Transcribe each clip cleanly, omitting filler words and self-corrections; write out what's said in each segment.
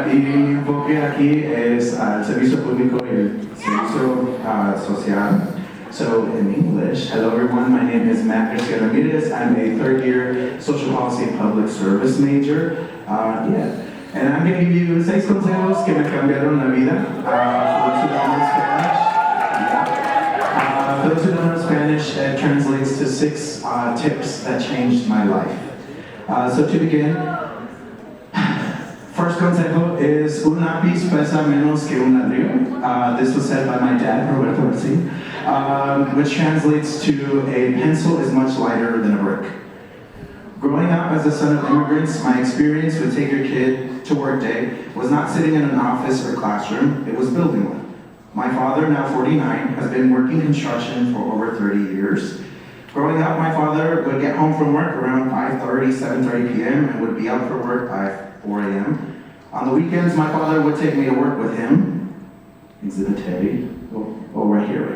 Y mi enfoque aquí es el servicio público y el servicio social. So in English, hello everyone, my name is Matt Garcia Ramirez. I'm a third year social policy and public service major. And I'm going to give you 6 consejos que me cambiaron la vida. For those who don't know Spanish, it translates to 6 tips that changed my life. So to begin, first consejo is un lápiz pesa menos que un ladrillo. This was said by my dad, Roberto Rossi, which translates to a pencil is much lighter than a brick. Growing up as the son of immigrants, my experience with Take Your Kid to Work Day was not sitting in an office or classroom, it was building one. My father, now 49, has been working construction for over 30 years. Growing up, my father would get home from work around 5:30, 7:30 p.m. and would be out for work by 4 a.m. On the weekends, my father would take me to work with him. Exhibit Teddy. Right here.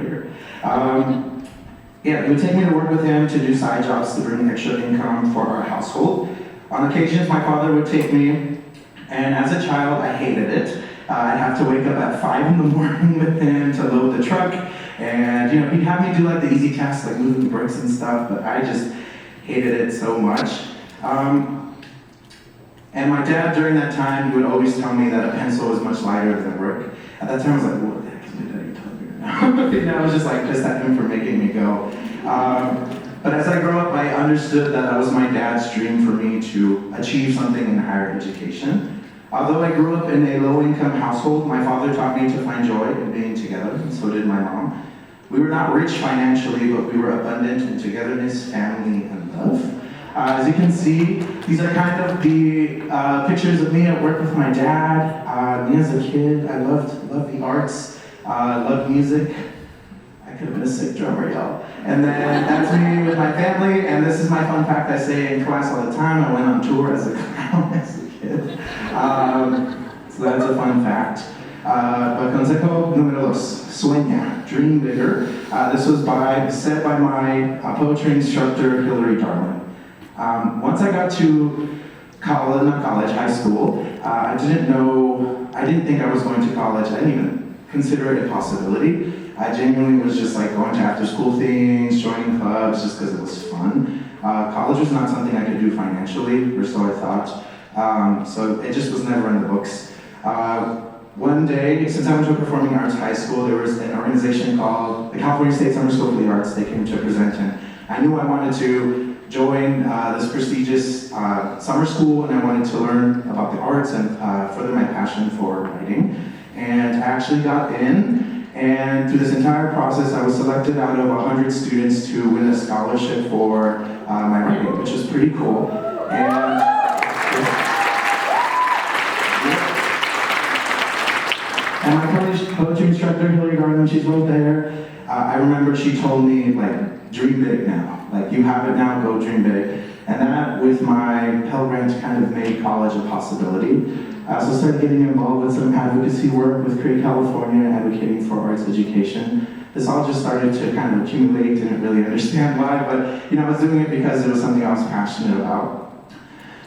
He would take me to work with him to do side jobs to bring extra income for our household. On occasions, my father would take me, and as a child, I hated it. I'd have to wake up at 5 in the morning with him to load the truck, and he'd have me do like the easy tasks like moving bricks and stuff, but I just hated it so much. And my dad, during that time, he would always tell me that a pencil was much lighter than a brick. At that time, I was like, what the heck is my daddy telling me right now? And I was just like pissed at him for making me go. But as I grew up, I understood that was my dad's dream for me to achieve something in higher education. Although I grew up in a low-income household, my father taught me to find joy in being together, and so did my mom. We were not rich financially, but we were abundant in togetherness, family, and love. As you can see, these are kind of the pictures of me at work with my dad. Me as a kid, I loved the arts, loved music. I could have been a sick drummer, y'all. And then that's me with my family, and this is my fun fact I say in class all the time. I went on tour as a clown as a kid. So that's a fun fact. But consejo número 2, sueña, dream bigger. This was said by my poetry instructor, Hillary Darling. Once I got to high school, I didn't think I was going to college. I didn't even consider it a possibility. I genuinely was just like going to after school things, joining clubs, just because it was fun. College was not something I could do financially, or so I thought. So it just was never in the books. One day, since I went to a performing arts high school, there was an organization called the California State Summer School for the Arts. They came to present, and I knew I wanted to join this prestigious summer school, and I wanted to learn about the arts and further my passion for writing. And I actually got in, and through this entire process, I was selected out of 100 students to win a scholarship for my writing, which was pretty cool. And my poetry instructor, Hillary Darling, she's right there. I remember she told me, like, dream big now. Like, you have it now, go dream big. And that, with my Pell Grant, kind of made college a possibility. I also started getting involved with some advocacy work with Create California, advocating for arts education. This all just started to kind of accumulate, didn't really understand why, but I was doing it because it was something I was passionate about.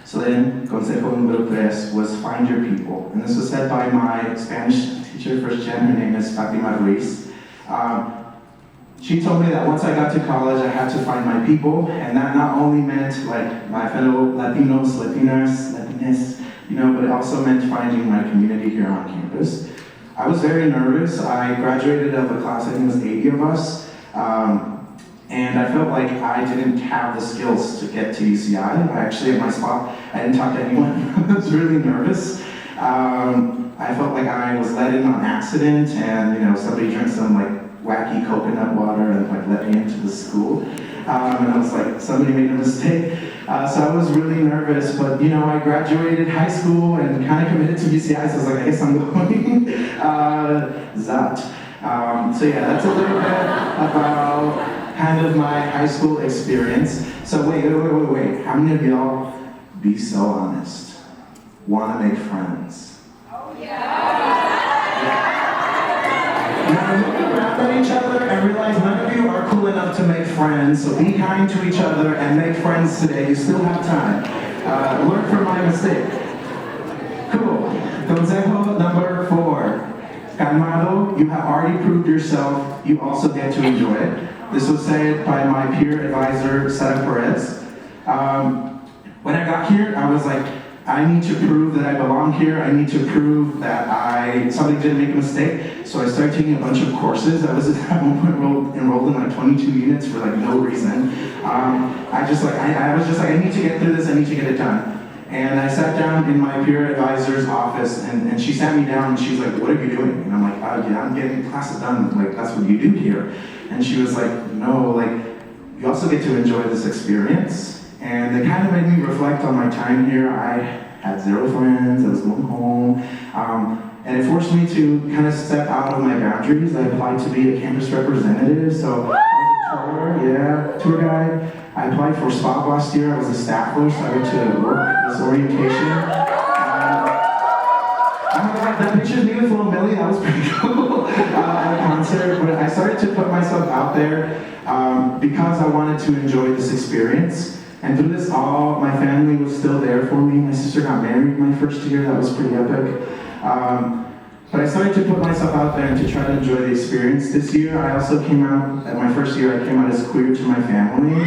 So then, consejo número 3 was find your people. And this was said by my Spanish teacher, first gen, her name is Fatima Ruiz. She told me that once I got to college, I had to find my people, and that not only meant like my fellow Latinos, Latinas, but it also meant finding my community here on campus. I was very nervous. I graduated of a class, I think it was 80 of us, and I felt like I didn't have the skills to get to UCI. At my spot, I didn't talk to anyone. I was really nervous. I felt like I was let in on accident, and somebody drank some wacky coconut water and let me into the school. And I was like, somebody made a mistake. So I was really nervous, but I graduated high school and kind of committed to UCI, so I was like, I guess I'm going. So yeah, that's a little bit about kind of my high school experience. So wait. How many of y'all, be so honest, want to make friends? Oh yeah. Now look around at each other and realize none of you are cool enough to make friends, so be kind to each other and make friends today. You still have time. Learn from my mistake. Cool. Consejo number 4. Calmado, you have already proved yourself, you also get to enjoy it. This was said by my peer advisor, Sara Perez. When I got here, I was like, I need to prove that I belong here. I need to prove that somebody didn't make a mistake. So I started taking a bunch of courses. I was at one point enrolled in like 22 units for like no reason. I was just like, I need to get through this. I need to get it done. And I sat down in my peer advisor's office, and she sat me down, and she's like, what are you doing? And I'm like, yeah, I'm getting classes done. Like, that's what you do here. And she was like, no, like, you also get to enjoy this experience. And it kind of made me reflect on my time here. I had 0 friends. I was going home. And it forced me to kind of step out of my boundaries. I applied to be a campus representative. So I was a tour guide. I applied for SPOT last year. I was a staffer, so I went to work this orientation. Oh my God, that picture's me with Little Millie. That was pretty cool at a concert. But I started to put myself out there because I wanted to enjoy this experience. And through this all, my family was still there for me. My sister got married my first year. That was pretty epic. But I started to put myself out there and to try to enjoy the experience. This year, I also came out, at my first year, I came out as queer to my family.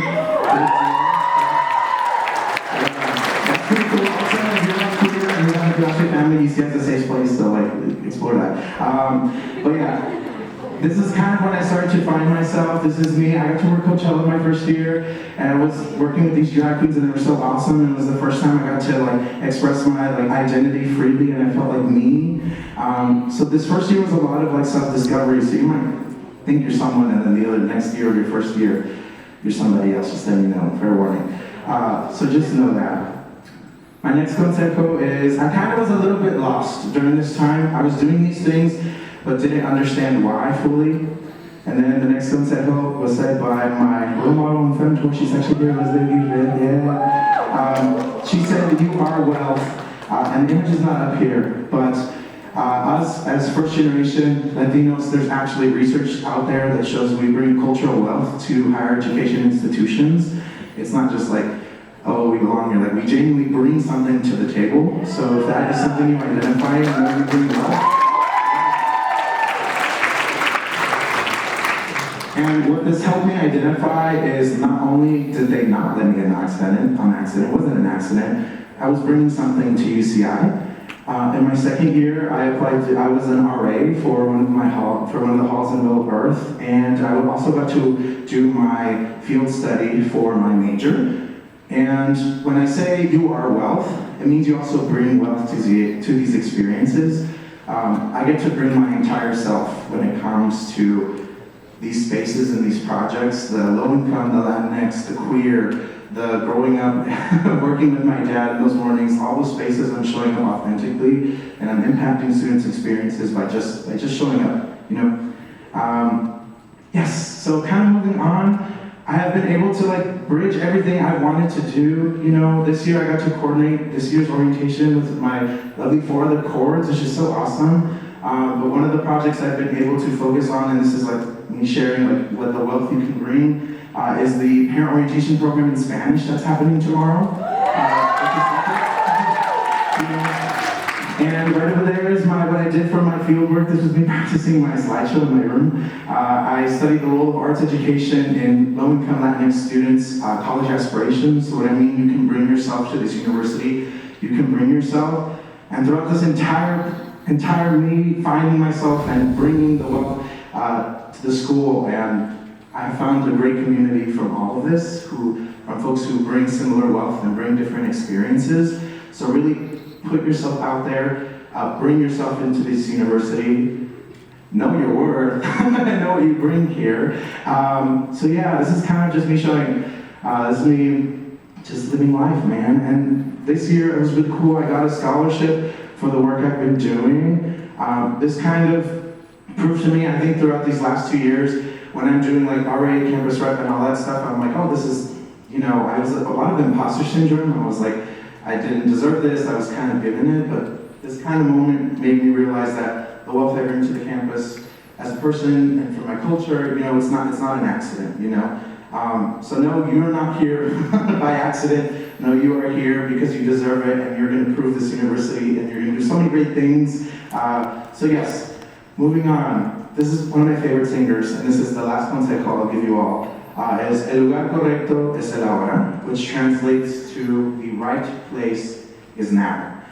That's pretty cool. Also, if you're not queer and you want to be out your family, UCI is a safe place, so like, explore that. But yeah. This is kind of when I started to find myself. This is me. I got to work Coachella my first year, and I was working with these drag queens, and they were so awesome. And it was the first time I got to like express my like identity freely, and I felt like me. So this first year was a lot of like self-discovery. So you might think you're someone, and then the next year of your first year, you're somebody else. Just letting you know. Fair warning. So just know that. My next consejo is I kind of was a little bit lost during this time. I was doing these things, but didn't understand why fully. And then the next consejo was said by my role model and mentor. She's actually here, Elizabeth. Yeah. She said, you are wealth. And the image is not up here, but us as first generation Latinos, there's actually research out there that shows we bring cultural wealth to higher education institutions. It's not just like, oh, we belong here. Like, we genuinely bring something to the table. So if that is something you identify and you bring wealth, and what this helped me identify is not only did they not let me get on accident, it wasn't an accident, I was bringing something to UCI. In my second year, I was an RA for one of the halls in Middle Earth, and I also got to do my field study for my major. And when I say you are wealth, it means you also bring wealth to these experiences. I get to bring my entire self when it comes to these spaces and these projects, the low income, the Latinx, the queer, the growing up, working with my dad in those mornings, all those spaces I'm showing up authentically, and I'm impacting students' experiences by just showing up, you know? Yes, so kind of moving on, I have been able to like bridge everything I wanted to do. You know, this year I got to coordinate this year's orientation with my lovely 4 other chords, which is so awesome. But one of the projects I've been able to focus on, and this is like me sharing like what the wealth you can bring, is the parent orientation program in Spanish that's happening tomorrow. And right over there is what I did for my field work. This was me practicing my slideshow in my room. I studied the role of arts education in low-income Latinx students' college aspirations. So what I mean, you can bring yourself to this university. You can bring yourself. And throughout this entire me finding myself and bringing the wealth to the school, and I found a great community from all of this, from folks who bring similar wealth and bring different experiences. So really put yourself out there, bring yourself into this university, know your worth, know what you bring here. So yeah, this is kind of just me showing, this is me just living life, man. And this year it was really cool. I got a scholarship for the work I've been doing. This kind of proved to me, I think throughout these last 2 years, when I'm doing like RA, campus rep, and all that stuff, I'm like, oh, this is, you know, I was a lot of imposter syndrome. I was like, I didn't deserve this, I was kind of given it, but this kind of moment made me realize that the wealth I bring to the campus as a person and for my culture, you know, it's not an accident, you know. So no, you're not here by accident. No, you are here because you deserve it, and you're going to prove this university, and you're going to do so many great things. So yes, moving on. This is one of my favorite singers, and this is the last consejo I'll give you all. Es el lugar correcto es el ahora, which translates to the right place is now.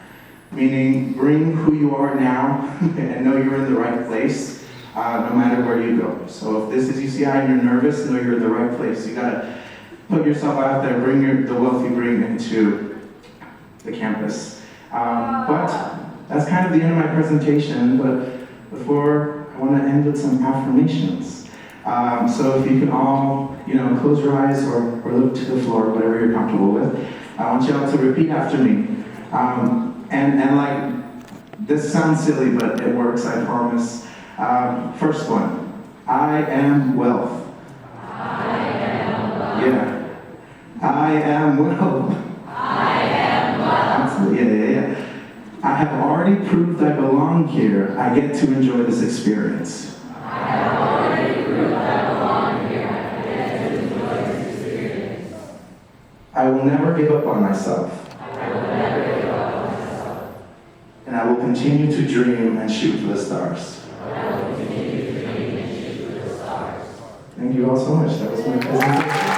Meaning, bring who you are now and know you're in the right place, no matter where you go. So if this is UCI and you're nervous, know you're in the right place. You gotta put yourself out there, bring the wealth you bring into the campus. But that's kind of the end of my presentation, but before, I want to end with some affirmations. So if you can all, close your eyes or look to the floor, whatever you're comfortable with. I want you all to repeat after me. And like, this sounds silly, but it works, I promise. First one, I am wealth. I am wealth. Yeah. I am wealth. I am wealth. Absolutely, yeah. I have already proved I belong here. I get to enjoy this experience. I have already proved I belong here. I get to enjoy this experience. I will never give up on myself. I will never give up on myself. And I will continue to dream and shoot for the stars. I will continue to dream and shoot for the stars. Thank you all so much. That was my presentation.